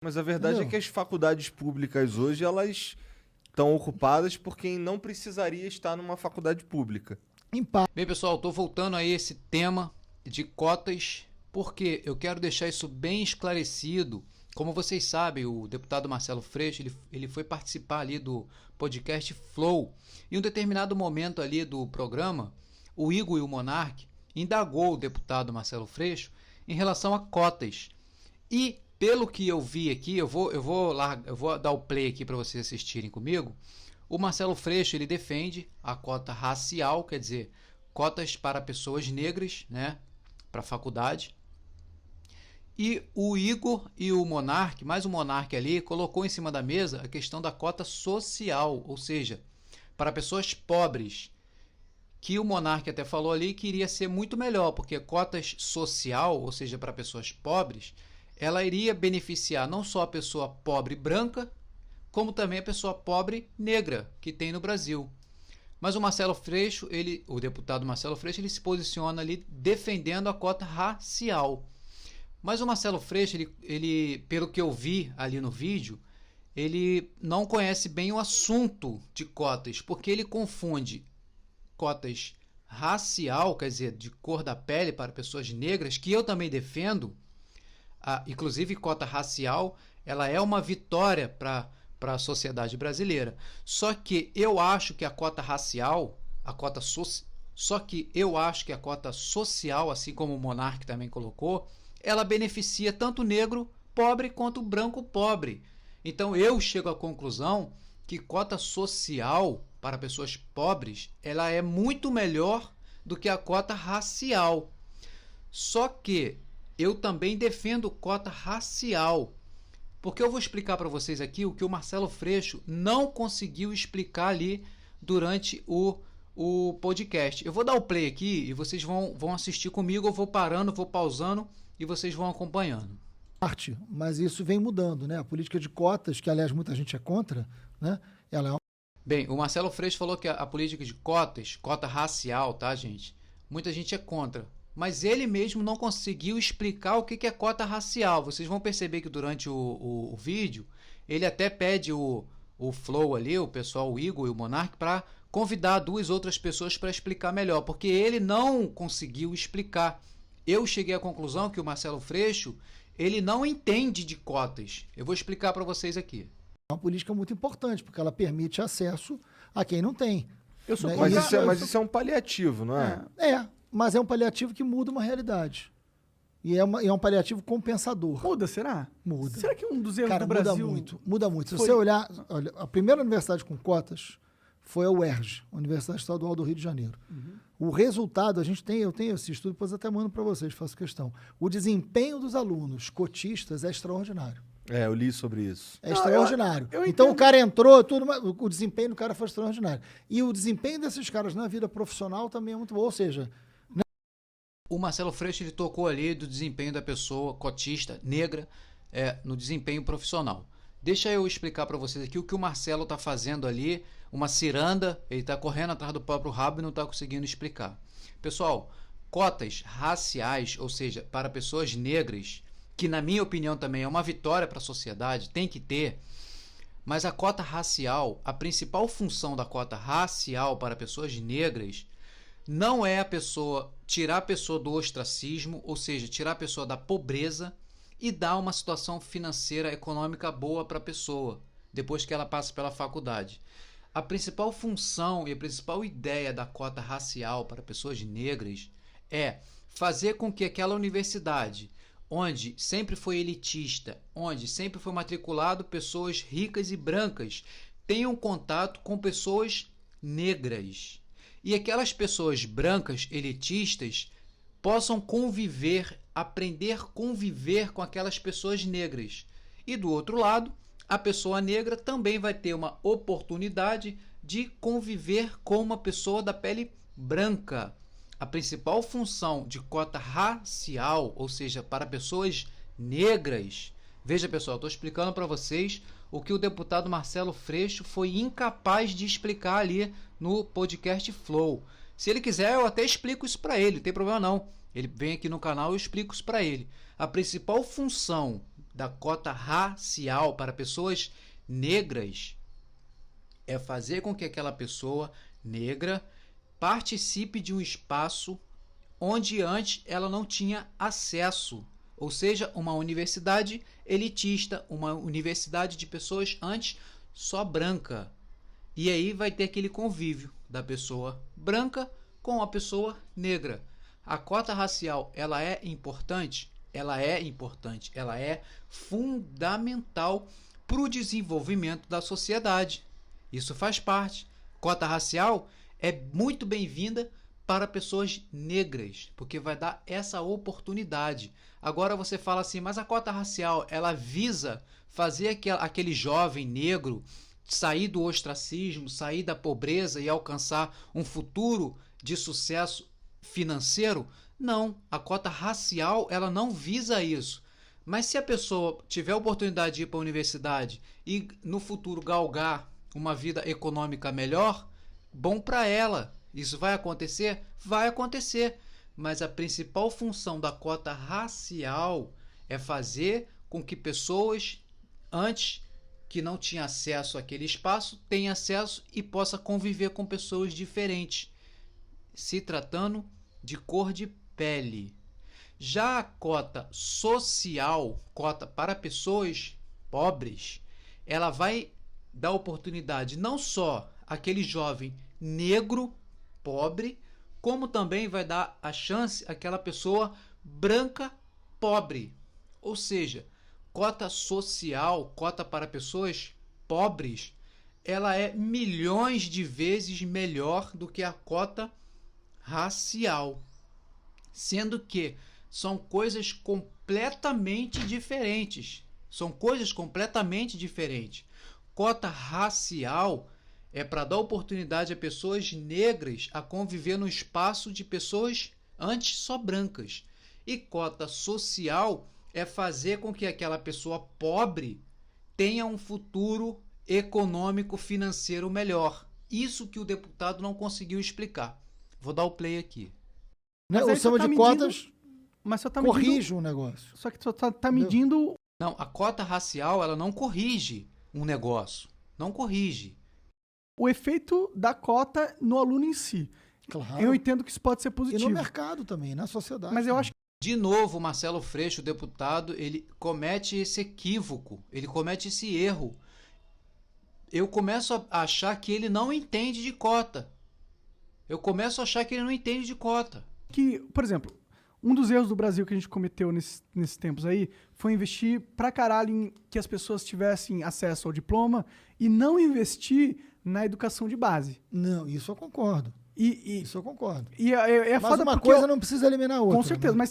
Mas a verdade é Entendeu? que as faculdades públicas hoje, elas estão ocupadas por quem não precisaria estar numa faculdade pública. Em parte. Bem, pessoal, estou voltando a esse tema de cotas, porque eu quero deixar isso bem esclarecido. Como vocês sabem, o deputado Marcelo Freixo, ele foi participar ali do podcast Flow. Em um determinado momento ali do programa, o Igor e o Monark indagou o deputado Marcelo Freixo em relação a cotas. E, pelo que eu vi aqui, eu vou dar o play aqui para vocês assistirem comigo. O Marcelo Freixo, ele defende a cota racial, quer dizer, cotas para pessoas negras, né, para a faculdade. E o Igor e o Monark, mais o Monark ali, colocou em cima da mesa a questão da cota social, ou seja, para pessoas pobres, que o Monark até falou ali que iria ser muito melhor, porque cotas social, ou seja, para pessoas pobres, ela iria beneficiar não só a pessoa pobre branca, como também a pessoa pobre negra que tem no Brasil. Mas o Marcelo Freixo, o deputado Marcelo Freixo, ele se posiciona ali defendendo a cota racial. Mas o Marcelo Freixo, ele, pelo que eu vi ali no vídeo, ele não conhece bem o assunto de cotas, porque ele confunde cotas racial, quer dizer, de cor da pele para pessoas negras, que eu também defendo. Inclusive, cota racial, ela é uma vitória para a sociedade brasileira. Só que eu acho que a cota racial, só que eu acho que a cota social, assim como o Monark também colocou, ela beneficia tanto o negro pobre quanto o branco pobre. Então eu chego à conclusão que cota social para pessoas pobres, ela é muito melhor do que a cota racial. Só que eu também defendo cota racial, porque eu vou explicar para vocês aqui o que o Marcelo Freixo não conseguiu explicar ali durante o podcast. Eu vou dar o play aqui e vocês vão assistir comigo, eu vou parando, vou pausando e vocês vão acompanhando. Mas isso vem mudando, né? A política de cotas, que aliás muita gente é contra, né? Ela é uma... Bem, o Marcelo Freixo falou que a política de cotas, cota racial, tá, gente? Muita gente é contra. Mas ele mesmo não conseguiu explicar o que é cota racial. Vocês vão perceber que durante o vídeo, ele até pede o Flow ali, o pessoal, o Igor e o Monark, para convidar duas outras pessoas para explicar melhor, porque ele não conseguiu explicar. Eu cheguei à conclusão que o Marcelo Freixo, ele não entende de cotas. Eu vou explicar para vocês aqui. uma política muito importante, porque ela permite acesso a quem não tem. Eu sou Né? contra- Mas isso é um paliativo, não é? Mas é um paliativo que muda uma realidade. E é um paliativo compensador. Muda, será? Muda. Será que um dos erros Cara, do Brasil... muda muito. Se foi- você olhar, olha, a primeira universidade com cotas foi a UERJ, Universidade Estadual do Rio de Janeiro. O resultado, eu tenho esse estudo, depois até mando para vocês, faço questão. O desempenho dos alunos cotistas é extraordinário. É, eu li sobre isso. É Não, extraordinário. eu Então entendo. o cara entrou, o desempenho do cara foi extraordinário. E o desempenho desses caras na vida profissional também é muito bom. Ou seja, O Marcelo Freixo, ele tocou ali do desempenho da pessoa cotista, negra, no desempenho profissional. Deixa eu explicar para vocês aqui o que o Marcelo está fazendo ali, uma ciranda, ele está correndo atrás do próprio rabo e não está conseguindo explicar. Pessoal, cotas raciais, ou seja, para pessoas negras, que na minha opinião também é uma vitória para a sociedade, tem que ter, mas a cota racial, a principal função da cota racial para pessoas negras não é tirar a pessoa do ostracismo, ou seja, tirar a pessoa da pobreza e dar uma situação financeira, econômica boa para a pessoa, depois que ela passa pela faculdade. A principal função e a principal ideia da cota racial para pessoas negras é fazer com que aquela universidade, onde sempre foi elitista, onde sempre foi matriculado pessoas ricas e brancas, tenham contato com pessoas negras. E aquelas pessoas brancas, elitistas, possam aprender a conviver com aquelas pessoas negras. E do outro lado, a pessoa negra também vai ter uma oportunidade de conviver com uma pessoa da pele branca. A principal função de cota racial, ou seja, para pessoas negras. Veja, pessoal, estou explicando para vocês o que o deputado Marcelo Freixo foi incapaz de explicar ali no podcast Flow. Se ele quiser, eu até explico isso para ele, não tem problema não. Ele vem aqui no canal e eu explico isso para ele. A principal função da cota racial para pessoas negras é fazer com que aquela pessoa negra participe de um espaço onde antes ela não tinha acesso, ou seja, uma universidade elitista, uma universidade de pessoas antes só branca. E aí vai ter aquele convívio da pessoa branca com a pessoa negra. A cota racial, ela é importante? Ela é importante, ela é fundamental para o desenvolvimento da sociedade. Isso faz parte. Cota racial é muito bem-vinda para pessoas negras, porque vai dar essa oportunidade. Agora você fala assim, mas a cota racial, ela visa fazer aquele jovem negro sair do ostracismo, sair da pobreza e alcançar um futuro de sucesso financeiro? Não, a cota racial, ela não visa isso. Mas se a pessoa tiver a oportunidade de ir para a universidade e no futuro galgar uma vida econômica melhor, bom para ela. Isso vai acontecer? Vai acontecer. Mas a principal função da cota racial é fazer com que pessoas antes que não tinham acesso àquele espaço tenham acesso e possa conviver com pessoas diferentes, se tratando de cor de pele. Já a cota social, cota para pessoas pobres, ela vai dar oportunidade não só àquele jovem negro pobre, como também vai dar a chance àquela pessoa branca pobre. Ou seja, cota social, cota para pessoas pobres, ela é milhões de vezes melhor do que a cota racial. Sendo que são coisas completamente diferentes. São coisas completamente diferentes. Cota racial é para dar oportunidade a pessoas negras a conviver no espaço de pessoas antes só brancas. E cota social é fazer com que aquela pessoa pobre tenha um futuro econômico financeiro melhor. Isso que o deputado não conseguiu explicar. Vou dar o play aqui. Né? O sistema de cotas corrige um negócio. Só que só tá medindo... Não, a cota racial, ela não corrige um negócio. Não corrige. O efeito da cota no aluno em si. Claro. Eu entendo que isso pode ser positivo. E no mercado também, na sociedade. Mas eu acho que... De novo, o Marcelo Freixo, o deputado, ele comete esse equívoco, ele comete esse erro. Eu começo a achar que ele não entende de cota. Eu começo a achar que ele não entende de cota. Por exemplo, um dos erros do Brasil que a gente cometeu nesses tempos aí foi investir pra caralho em que as pessoas tivessem acesso ao diploma e não investir na educação de base. Não, isso eu concordo. Isso eu concordo. Mas foda uma coisa não precisa eliminar a outra. Com certeza, né?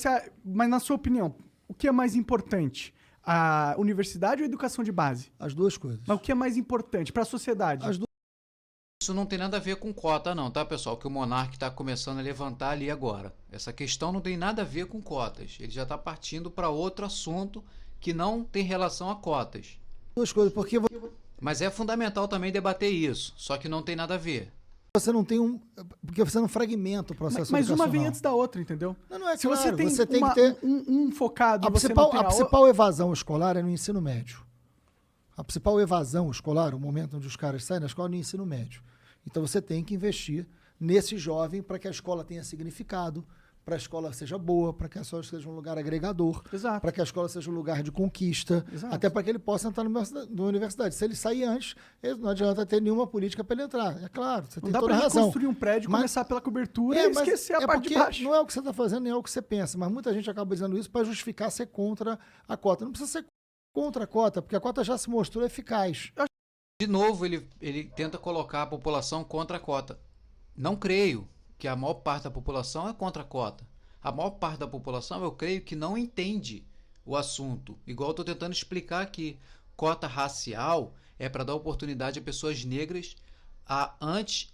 mas na sua opinião, o que é mais importante? A universidade ou a educação de base? As duas coisas. Mas o que é mais importante para a sociedade? As duas. Isso não tem nada a ver com cota não, tá, pessoal? Que o Monark está começando a levantar ali agora. Essa questão não tem nada a ver com cotas. Ele já está partindo para outro assunto que não tem relação a cotas. Duas coisas, porque Mas é fundamental também debater isso, só que não tem nada a ver. você não tem porque você não fragmenta o processo Mas uma educacional. vem antes da outra, entendeu? Não é Se claro, você tem, que ter... um focado A e você não tem principal evasão escolar é no ensino médio. A principal evasão escolar, o momento onde os caras saem da escola, é no ensino médio. Então você tem que investir nesse jovem para que a escola tenha significado, para a escola seja boa, para que a escola seja um lugar agregador, para que a escola seja um lugar de conquista, até para que ele possa entrar na universidade. Se ele sair antes, não adianta ter nenhuma política para ele entrar. É claro, você tem toda a razão. Não dá para construir um prédio, começar pela cobertura e esquecer a parte de baixo. Não é o que você está fazendo, nem é o que você pensa, mas muita gente acaba dizendo isso para justificar ser contra a cota. Não precisa ser contra a cota, porque a cota já se mostrou eficaz. De novo, ele tenta colocar a população contra a cota. Não creio que a maior parte da população é contra a cota. A maior parte da população, eu creio que não entende o assunto. Igual eu estou tentando explicar aqui. Cota racial é para dar oportunidade a pessoas negras a antes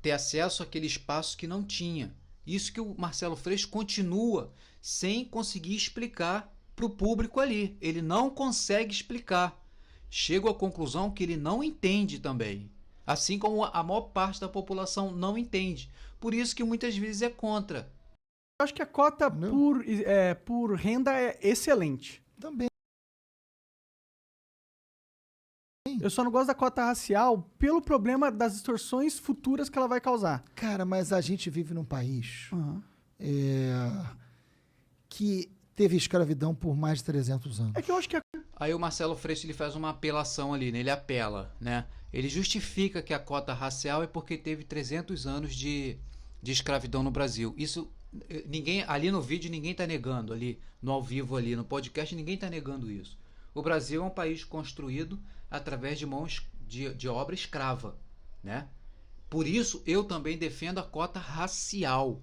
ter acesso àquele espaço que não tinha. Isso que o Marcelo Freixo continua sem conseguir explicar para o público ali. Ele não consegue explicar. Chego à conclusão que ele não entende também. Assim como a maior parte da população não entende. Por isso que muitas vezes é contra. Eu acho que a cota por renda é excelente. Também. Eu só não gosto da cota racial pelo problema das distorções futuras que ela vai causar. Cara, mas a gente vive num país Uhum. que teve escravidão por mais de 300 anos. É que eu acho que Aí o Marcelo Freixo ele faz uma apelação ali, né? Ele apela, né? Ele justifica que a cota racial é porque teve 300 anos de escravidão no Brasil. Isso, ninguém, ali no vídeo ninguém está negando, ali no ao vivo, ali no podcast, ninguém está negando isso. O Brasil é um país construído através de mãos de obra escrava, né? Por isso eu também defendo a cota racial.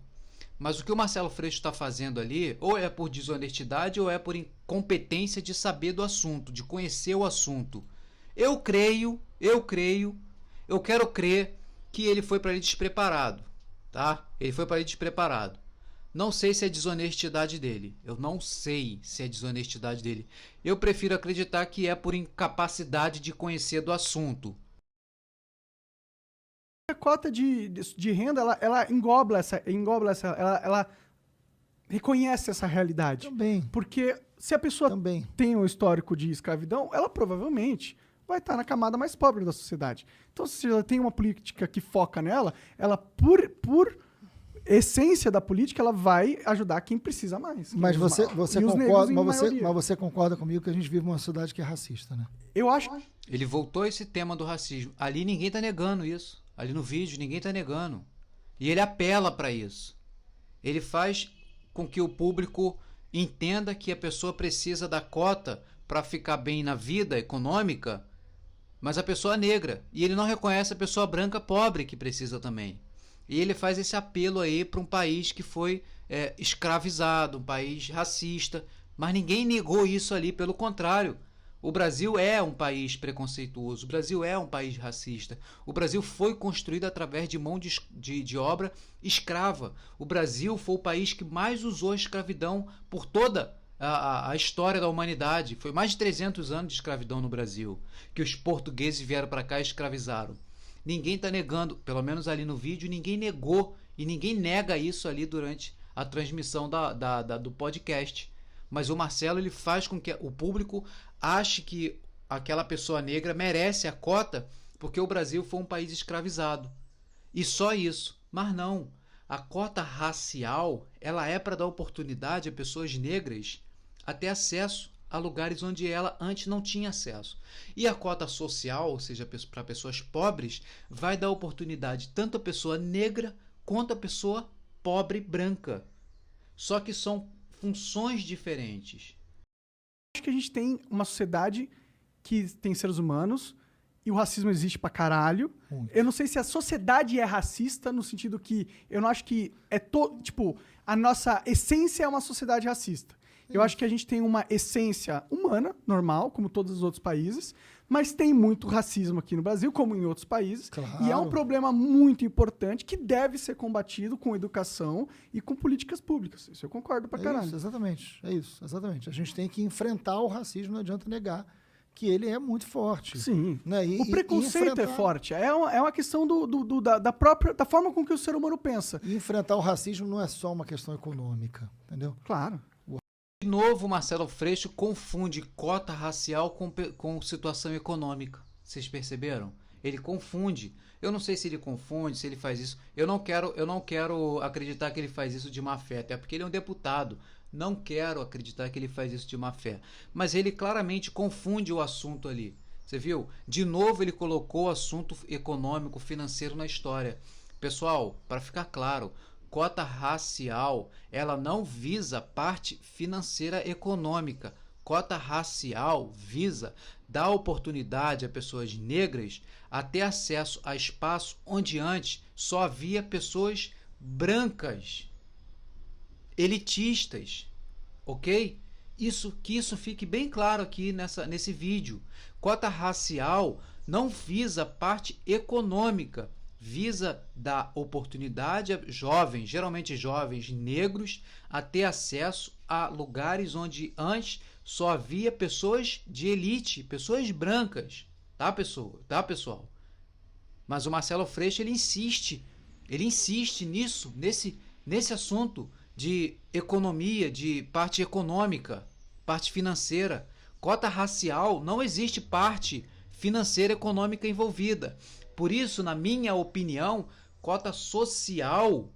Mas o que o Marcelo Freixo está fazendo ali, ou é por desonestidade ou é por incompetência de saber do assunto, de conhecer o assunto. Eu quero crer que ele foi para ali despreparado, tá? Ele foi para ali despreparado. Não sei se é desonestidade dele. Eu não sei se é desonestidade dele. Eu prefiro acreditar que é por incapacidade de conhecer do assunto. a cota de renda, ela engloba ela reconhece essa realidade. Também. Porque se a pessoa Também. tem um histórico de escravidão, ela provavelmente vai estar na camada mais pobre da sociedade. Então, se ela tem uma política que foca nela, ela, por essência da política, ela vai ajudar quem precisa mais. Mas você E os negros concorda, em maioria. mas você concorda comigo que a gente vive numa sociedade que é racista, né? Eu acho. Ele voltou a esse tema do racismo. Ali ninguém tá negando isso. Ali no vídeo ninguém tá negando. E ele apela para isso. Ele faz com que o público entenda que a pessoa precisa da cota para ficar bem na vida econômica, mas a pessoa negra. E ele não reconhece a pessoa branca pobre que precisa também. E ele faz esse apelo aí para um país que foi escravizado, um país racista. Mas ninguém negou isso ali, pelo contrário. O Brasil é um país preconceituoso, o Brasil é um país racista. O Brasil foi construído através de mão de obra escrava. O Brasil foi o país que mais usou a escravidão por toda a história da humanidade. Foi mais de 300 anos de escravidão no Brasil, que os portugueses vieram para cá e escravizaram. Ninguém está negando, pelo menos ali no vídeo, ninguém negou e ninguém nega isso ali durante a transmissão do podcast. Mas o Marcelo ele faz com que o público ache que aquela pessoa negra merece a cota porque o Brasil foi um país escravizado. E só isso. Mas não. A cota racial ela é para dar oportunidade a pessoas negras a ter acesso a lugares onde ela antes não tinha acesso. E a cota social, ou seja, para pessoas pobres, vai dar oportunidade tanto a pessoa negra quanto a pessoa pobre branca. Só que são funções diferentes. Acho que a gente tem uma sociedade que tem seres humanos e o racismo existe pra caralho. Muito. Eu não sei se a sociedade é racista no sentido que eu não acho que tipo, a nossa essência é uma sociedade racista. Eu acho que a gente tem uma essência humana, normal, como todos os outros países, mas tem muito racismo aqui no Brasil, como em outros países. Claro. E é um problema muito importante que deve ser combatido com educação e com políticas públicas. Isso eu concordo pra caralho. Isso, exatamente. É isso, exatamente. A gente tem que enfrentar o racismo, não adianta negar que ele é muito forte. Sim. Né? O preconceito é forte. É uma questão da forma com que o ser humano pensa. E enfrentar o racismo não é só uma questão econômica, entendeu? Claro. De novo, Marcelo Freixo confunde cota racial com situação econômica. Vocês perceberam? Ele confunde. Eu não sei se ele confunde, se ele faz isso. Eu não quero acreditar que ele faz isso de má fé, até porque ele é um deputado. Não quero acreditar que ele faz isso de má fé. Mas ele claramente confunde o assunto ali. Você viu? De novo ele colocou o assunto econômico, financeiro na história. Pessoal, para ficar claro, cota racial, ela não visa parte financeira econômica. Cota racial visa dar oportunidade a pessoas negras a ter acesso a espaço onde antes só havia pessoas brancas, elitistas, ok? Que isso fique bem claro aqui nesse vídeo. Cota racial não visa parte econômica, visa dar oportunidade a jovens, geralmente jovens negros, a ter acesso a lugares onde antes só havia pessoas de elite, pessoas brancas, tá pessoal? Mas o Marcelo Freixo ele insiste nisso, nesse assunto de economia, de parte econômica, parte financeira. Cota racial não existe parte financeira econômica envolvida. Por isso, na minha opinião, cota social,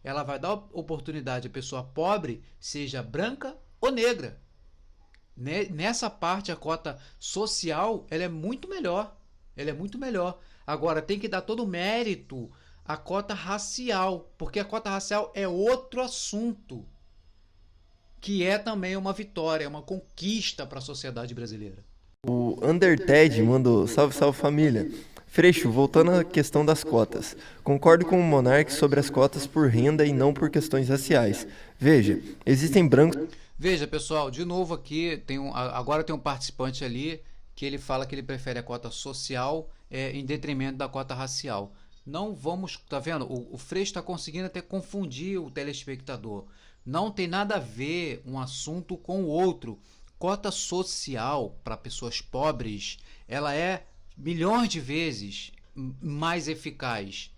ela vai dar oportunidade à pessoa pobre, seja branca ou negra. Nessa parte, a cota social, ela é muito melhor. Agora, tem que dar todo o mérito à cota racial, porque a cota racial é outro assunto, que é também uma vitória, uma conquista para a sociedade brasileira. O Underted mandou salve, salve família. Freixo, voltando à questão das cotas. Concordo com o Monark sobre as cotas por renda e não por questões raciais. Veja, existem brancos... Veja, pessoal, de novo aqui, agora tem um participante ali que ele fala que ele prefere a cota social em detrimento da cota racial. Não vamos... Tá vendo? O Freixo está conseguindo até confundir o telespectador. Não tem nada a ver um assunto com o outro. Cota social para pessoas pobres, ela é milhões de vezes mais eficaz.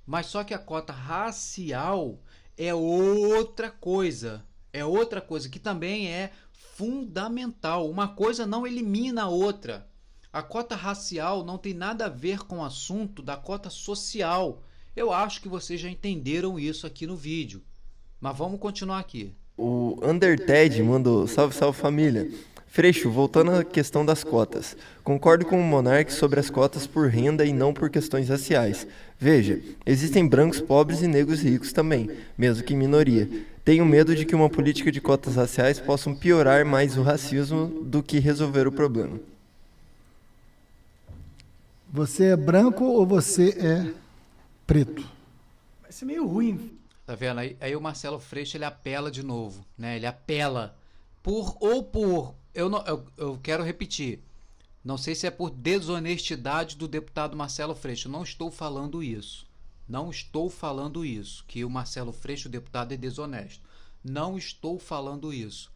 Mas só que a cota racial é outra coisa. É outra coisa que também é fundamental. Uma coisa não elimina a outra. A cota racial não tem nada a ver com o assunto da cota social. Eu acho que vocês já entenderam isso aqui no vídeo. Mas vamos continuar aqui. O Underted mandou salve, salve família. Freixo, voltando à questão das cotas. Concordo com o Monark sobre as cotas por renda e não por questões raciais. Veja, existem brancos pobres e negros ricos também, mesmo que em minoria. Tenho medo de que uma política de cotas raciais possa piorar mais o racismo do que resolver o problema. Você é branco ou você é preto? Vai ser meio ruim. Tá vendo? Aí o Marcelo Freixo, ele apela de novo, né? Ele apela eu quero repetir. Não sei se é por desonestidade do deputado Marcelo Freixo. Eu não estou falando isso. Não estou falando isso, que o Marcelo Freixo, o deputado, é desonesto. Não estou falando isso.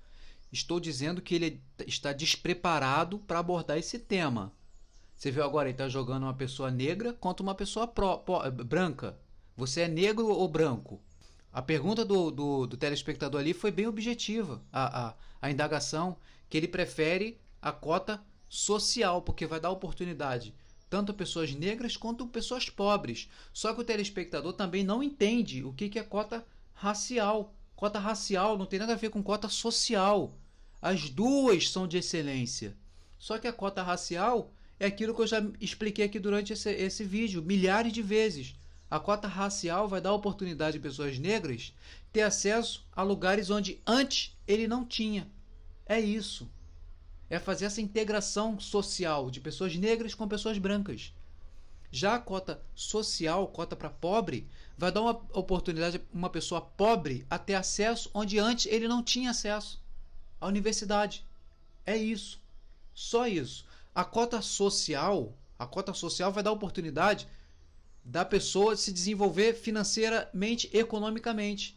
Estou dizendo que ele está despreparado para abordar esse tema. Você viu agora, ele está jogando uma pessoa negra contra uma pessoa branca. Você é negro ou branco? A pergunta do telespectador ali foi bem objetiva. A indagação, que ele prefere a cota social, porque vai dar oportunidade tanto a pessoas negras quanto pessoas pobres. Só que o telespectador também não entende o que é cota racial. Cota racial não tem nada a ver com cota social. As duas são de excelência. Só que a cota racial é aquilo que eu já expliquei aqui durante esse vídeo milhares de vezes. A cota racial vai dar oportunidade a pessoas negras ter acesso a lugares onde antes ele não tinha. É isso. É fazer essa integração social de pessoas negras com pessoas brancas. Já a cota social, cota para pobre, vai dar uma oportunidade a uma pessoa pobre a ter acesso onde antes ele não tinha acesso. A universidade. É isso. Só isso. A cota social vai dar oportunidade da pessoa se desenvolver financeiramente, economicamente.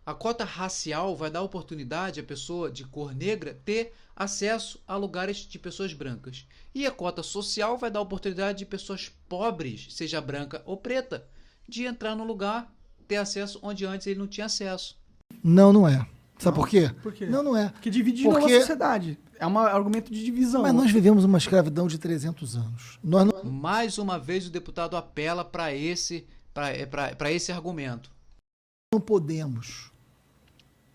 A cota racial vai dar oportunidade à pessoa de cor negra ter acesso a lugares de pessoas brancas. E a cota social vai dar oportunidade de pessoas pobres, seja branca ou preta, de entrar no lugar, ter acesso onde antes ele não tinha acesso. Não é. Sabe por quê? Por quê? Não é. Porque divide de novo a sociedade. É um argumento de divisão. Mas nós vivemos uma escravidão de 300 anos. Nós não... Mais uma vez o deputado apela para esse argumento. Não podemos,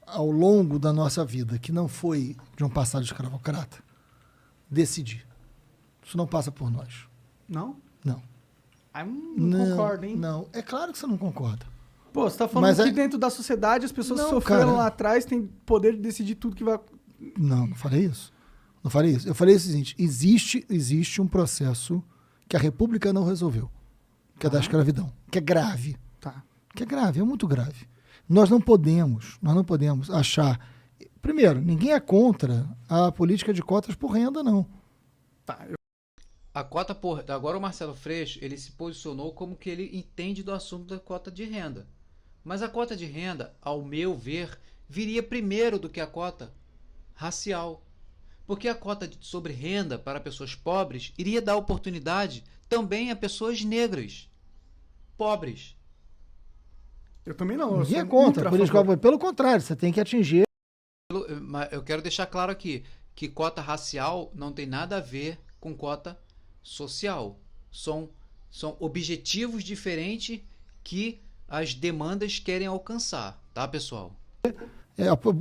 ao longo da nossa vida, que não foi de um passado escravocrata, decidir. Isso não passa por nós. Não? Não. Eu não concordo, hein? Não. É claro que você não concorda. Pô, você tá falando que dentro da sociedade as pessoas que sofreram lá atrás têm poder de decidir tudo que vai... Não falei isso. Não falei isso. Eu falei o seguinte, existe um processo que a República não resolveu, que é da escravidão, que é grave. Tá. Que é grave, é muito grave. Nós não podemos achar... Primeiro, ninguém é contra a política de cotas por renda, não. Tá. A cota por... Agora o Marcelo Freixo, ele se posicionou como que ele entende do assunto da cota de renda. Mas a cota de renda, ao meu ver, viria primeiro do que a cota racial. Porque a cota sobre renda para pessoas pobres iria dar oportunidade também a pessoas negras, pobres. Eu também não. Ninguém é contra. Pelo contrário, você tem que atingir... Eu quero deixar claro aqui que cota racial não tem nada a ver com cota social. São objetivos diferentes que as demandas querem alcançar, tá, pessoal?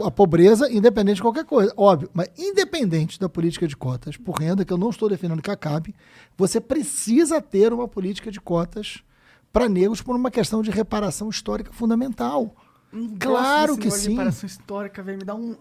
A pobreza, independente de qualquer coisa, óbvio, mas independente da política de cotas por renda, que eu não estou defendendo que acabe, você precisa ter uma política de cotas para negros por uma questão de reparação histórica fundamental. Claro que sim. Reparação histórica, velho, me dá um...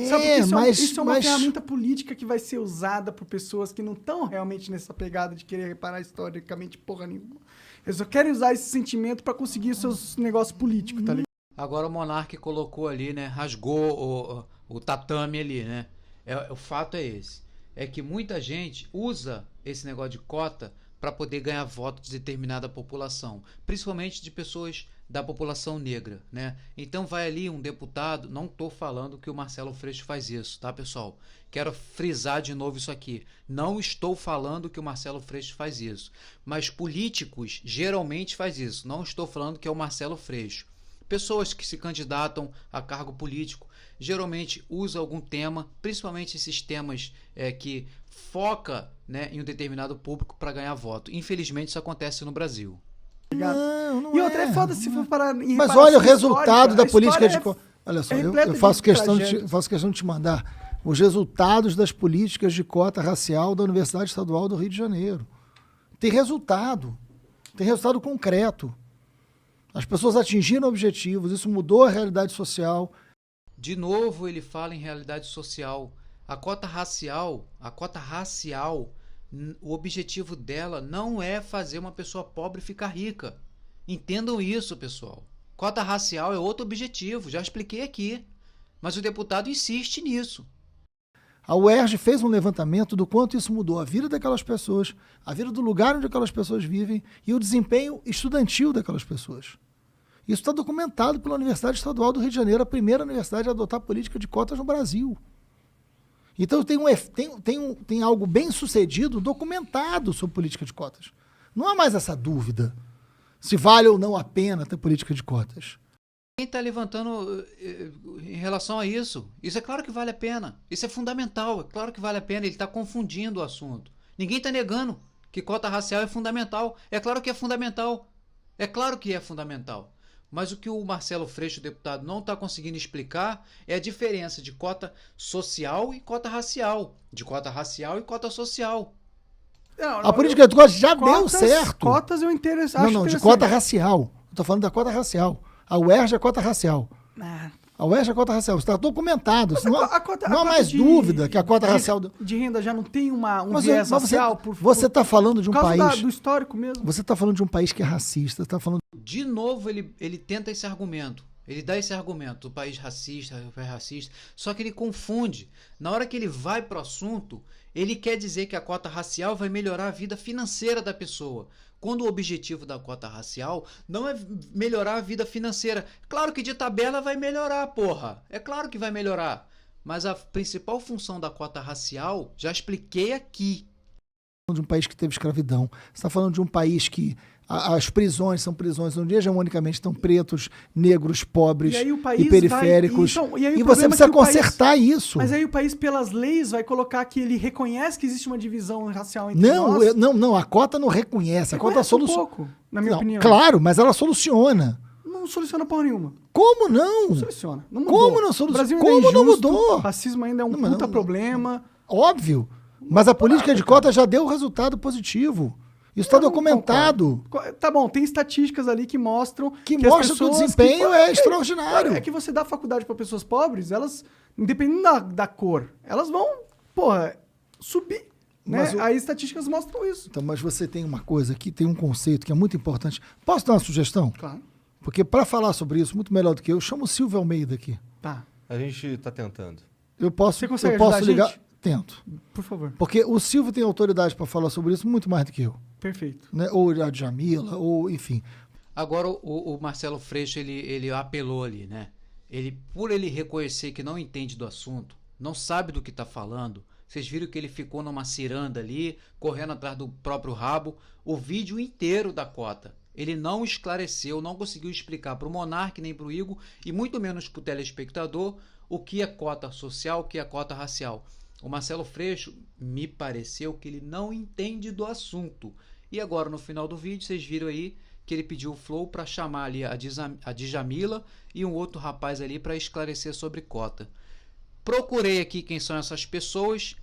Sabe, porque isso é uma ferramenta política que vai ser usada por pessoas que não estão realmente nessa pegada de querer reparar historicamente porra nenhuma. Eles só querem usar esse sentimento para conseguir seus negócios políticos, tá ligado? Agora o Monark colocou ali, né? Rasgou o tatame ali, né? O fato é esse. É que muita gente usa esse negócio de cota para poder ganhar votos de determinada população. Principalmente de pessoas da população negra, né? Então vai ali um deputado, não estou falando que o Marcelo Freixo faz isso, tá, pessoal? Quero frisar de novo isso aqui. Não estou falando que o Marcelo Freixo faz isso. Mas políticos geralmente faz isso. Não estou falando que é o Marcelo Freixo. Pessoas que se candidatam a cargo político geralmente usam algum tema, principalmente esses temas que foca, né, em um determinado público para ganhar voto. Infelizmente isso acontece no Brasil. Não E outra é foda se for parar em Mas olha o reparação resultado da histórica. política A de história cotas. Olha só, repleta eu de faço questão tragédias. de te mandar os resultados das políticas de cota racial da Universidade Estadual do Rio de Janeiro. Tem resultado concreto. As pessoas atingiram objetivos, isso mudou a realidade social. De novo ele fala em realidade social. A cota racial, o objetivo dela não é fazer uma pessoa pobre ficar rica. Entendam isso, pessoal. Cota racial é outro objetivo, já expliquei aqui. Mas o deputado insiste nisso. A UERJ fez um levantamento do quanto isso mudou a vida daquelas pessoas, a vida do lugar onde aquelas pessoas vivem e o desempenho estudantil daquelas pessoas. Isso está documentado pela Universidade Estadual do Rio de Janeiro, a primeira universidade a adotar política de cotas no Brasil. Então tem algo bem sucedido documentado sobre política de cotas. Não há mais essa dúvida se vale ou não a pena ter política de cotas. Quem está levantando em relação a isso? Isso é claro que vale a pena. Isso é fundamental. É claro que vale a pena. Ele está confundindo o assunto. Ninguém está negando que cota racial é fundamental. É claro que é fundamental. É claro que é fundamental. Mas o que o Marcelo Freixo, o deputado, não está conseguindo explicar é a diferença de cota social e cota racial. De cota racial e cota social. A política de cotas já deu certo. Cotas eu acho de cota racial. Eu tô falando da cota racial. A UERJ é cota racial. A UERJ é cota racial. Está documentado. Não há mais dúvida que a cota racial... De renda já não tem um viés racial? Você está falando de um país... do histórico mesmo. Você está falando de um país que é racista. Tá falando... De novo, ele tenta esse argumento. Ele dá esse argumento. O país racista, o país racista. Só que ele confunde. Na hora que ele vai para o assunto, ele quer dizer que a cota racial vai melhorar a vida financeira da pessoa. Quando o objetivo da cota racial não é melhorar a vida financeira. Claro que de tabela vai melhorar, porra. É claro que vai melhorar. Mas a principal função da cota racial, já expliquei aqui. De um país que teve escravidão. Você está falando de um país que as prisões são prisões onde hegemonicamente estão pretos, negros, pobres e periféricos. E você precisa consertar isso. Mas aí o país, pelas leis, vai colocar que ele reconhece que existe uma divisão racial entre nós. Não, a cota não reconhece. A cota soluciona. Pouco, na minha opinião. Claro, mas ela soluciona. Não soluciona porra nenhuma. Como não? Não soluciona. Não mudou. Como não soluciona? O Brasil Como ainda é injusto, não mudou? O racismo ainda é um puta problema. Óbvio. Mas a política de cota já deu resultado positivo. Isso está documentado. Tá bom, tem estatísticas ali que mostram que o desempenho é extraordinário. É que você dá faculdade para pessoas pobres, elas, independente da cor, elas vão, subir. Né? Aí estatísticas mostram isso. Então, mas você tem uma coisa aqui, tem um conceito que é muito importante. Posso dar uma sugestão? Claro. Porque para falar sobre isso, muito melhor do que eu, chamo o Silvio Almeida aqui. Tá. A gente está tentando. Você consegue ligar? Gente? Tento. Por favor. Porque o Silvio tem autoridade para falar sobre isso muito mais do que eu. Perfeito. Né? Ou a Djamila, ou enfim. Agora o Marcelo Freixo, ele apelou ali, né? Por ele reconhecer que não entende do assunto, não sabe do que está falando, vocês viram que ele ficou numa ciranda ali, correndo atrás do próprio rabo, o vídeo inteiro da cota. Ele não esclareceu, não conseguiu explicar para o Monark, nem para o Igor, e muito menos para o telespectador, o que é cota social, o que é cota racial. o Marcelo Freixo me pareceu que ele não entende do assunto. E agora no final do vídeo vocês viram aí que ele pediu o Flow para chamar ali a Djamila e um outro rapaz ali para esclarecer sobre cota. Procurei aqui quem são essas pessoas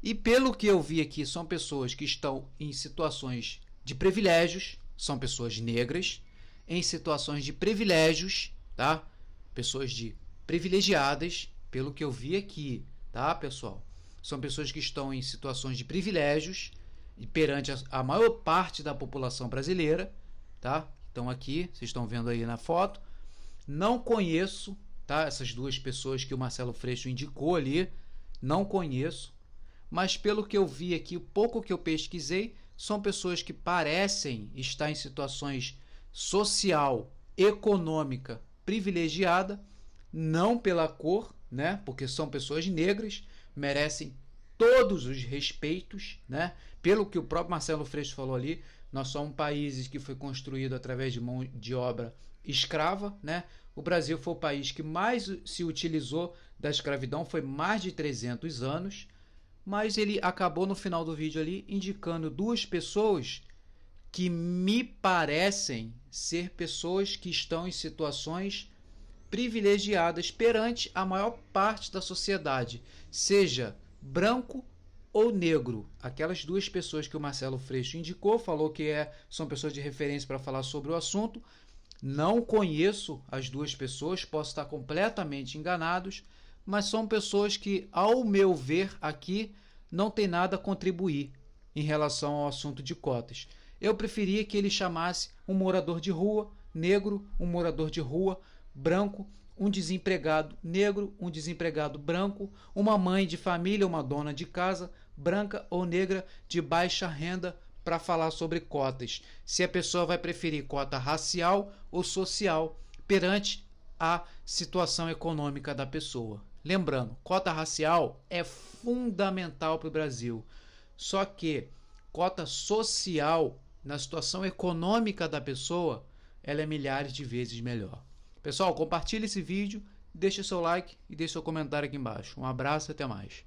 e pelo que eu vi aqui são pessoas que estão em situações de privilégios, são pessoas negras em situações de privilégios, tá? Pessoas de privilegiadas, pelo que eu vi aqui, tá, pessoal? São pessoas que estão em situações de privilégios e perante a maior parte da população brasileira, tá? Então aqui, vocês estão vendo aí na foto. Não conheço, tá? Essas duas pessoas que o Marcelo Freixo indicou ali, não conheço. Mas pelo que eu vi aqui, o pouco que eu pesquisei, são pessoas que parecem estar em situações social, econômica, privilegiada, não pela cor, né? Porque são pessoas negras, merecem todos os respeitos, né? Pelo que o próprio Marcelo Freixo falou ali, nós somos um país que foi construído através de mão de obra escrava, né? O Brasil foi o país que mais se utilizou da escravidão, foi mais de 300 anos, mas ele acabou no final do vídeo ali indicando duas pessoas que me parecem ser pessoas que estão em situações privilegiadas perante a maior parte da sociedade, seja branco ou negro. Aquelas duas pessoas que o Marcelo Freixo indicou, falou que são pessoas de referência para falar sobre o assunto. Não conheço as duas pessoas, posso estar completamente enganados, mas são pessoas que, ao meu ver aqui, não tem nada a contribuir em relação ao assunto de cotas. Eu preferia que ele chamasse um morador de rua negro, um morador de rua branco, um desempregado negro, um desempregado branco, uma mãe de família, uma dona de casa, branca ou negra de baixa renda, para falar sobre cotas. Se a pessoa vai preferir cota racial ou social perante a situação econômica da pessoa. Lembrando, cota racial é fundamental para o Brasil. Só que cota social, na situação econômica da pessoa, ela é milhares de vezes melhor. Pessoal, compartilhe esse vídeo, deixe seu like e deixe seu comentário aqui embaixo. Um abraço e até mais.